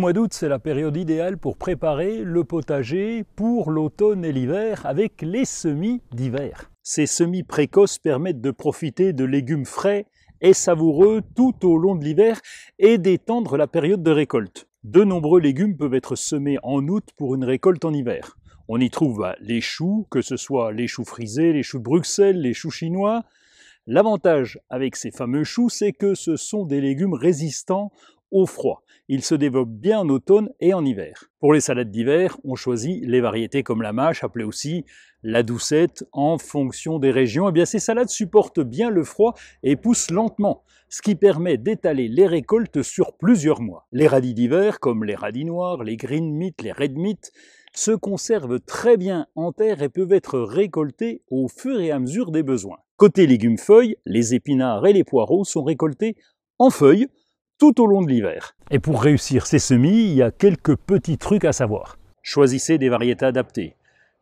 mois d'août, c'est la période idéale pour préparer le potager pour l'automne et l'hiver avec les semis d'hiver. Ces semis précoces permettent de profiter de légumes frais et savoureux tout au long de l'hiver et d'étendre la période de récolte. De nombreux légumes peuvent être semés en août pour une récolte en hiver. On y trouve les choux, que ce soit les choux frisés, les choux de Bruxelles, les choux chinois. L'avantage avec ces fameux choux, c'est que ce sont des légumes résistants au froid. Ils se développent bien en automne et en hiver. Pour les salades d'hiver, on choisit les variétés comme la mâche, appelée aussi la doucette, en fonction des régions. Eh bien, ces salades supportent bien le froid et poussent lentement, ce qui permet d'étaler les récoltes sur plusieurs mois. Les radis d'hiver, comme les radis noirs, les green meat, les red meat, se conservent très bien en terre et peuvent être récoltés au fur et à mesure des besoins. Côté légumes feuilles, les épinards et les poireaux sont récoltés en feuilles tout au long de l'hiver. Et pour réussir ces semis, il y a quelques petits trucs à savoir. Choisissez des variétés adaptées.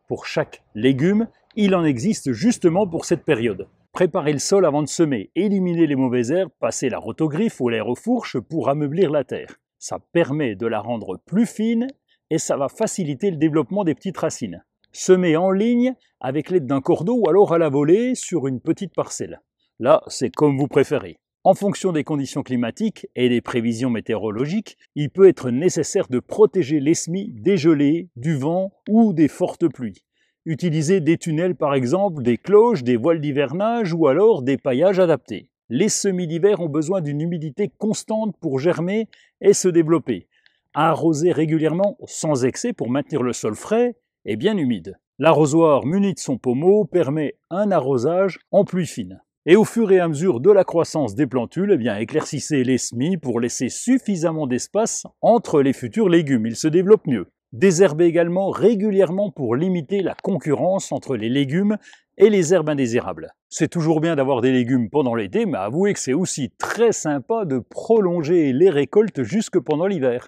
Pour chaque légume, il en existe justement pour cette période. Préparez le sol avant de semer, éliminez les mauvaises herbes, passez la rotogriffe ou l'aérofourche pour ameublir la terre. Ça permet de la rendre plus fine et ça va faciliter le développement des petites racines. Semez en ligne avec l'aide d'un cordeau ou alors à la volée sur une petite parcelle. Là, c'est comme vous préférez. En fonction des conditions climatiques et des prévisions météorologiques, il peut être nécessaire de protéger les semis des gelées, du vent ou des fortes pluies. Utilisez des tunnels par exemple, des cloches, des voiles d'hivernage ou alors des paillages adaptés. Les semis d'hiver ont besoin d'une humidité constante pour germer et se développer. Arroser régulièrement sans excès pour maintenir le sol frais et bien humide. L'arrosoir muni de son pommeau permet un arrosage en pluie fine. Et au fur et à mesure de la croissance des plantules, éclaircissez les semis pour laisser suffisamment d'espace entre les futurs légumes, ils se développent mieux. Désherbez également régulièrement pour limiter la concurrence entre les légumes et les herbes indésirables. C'est toujours bien d'avoir des légumes pendant l'été, mais avouez que c'est aussi très sympa de prolonger les récoltes jusque pendant l'hiver.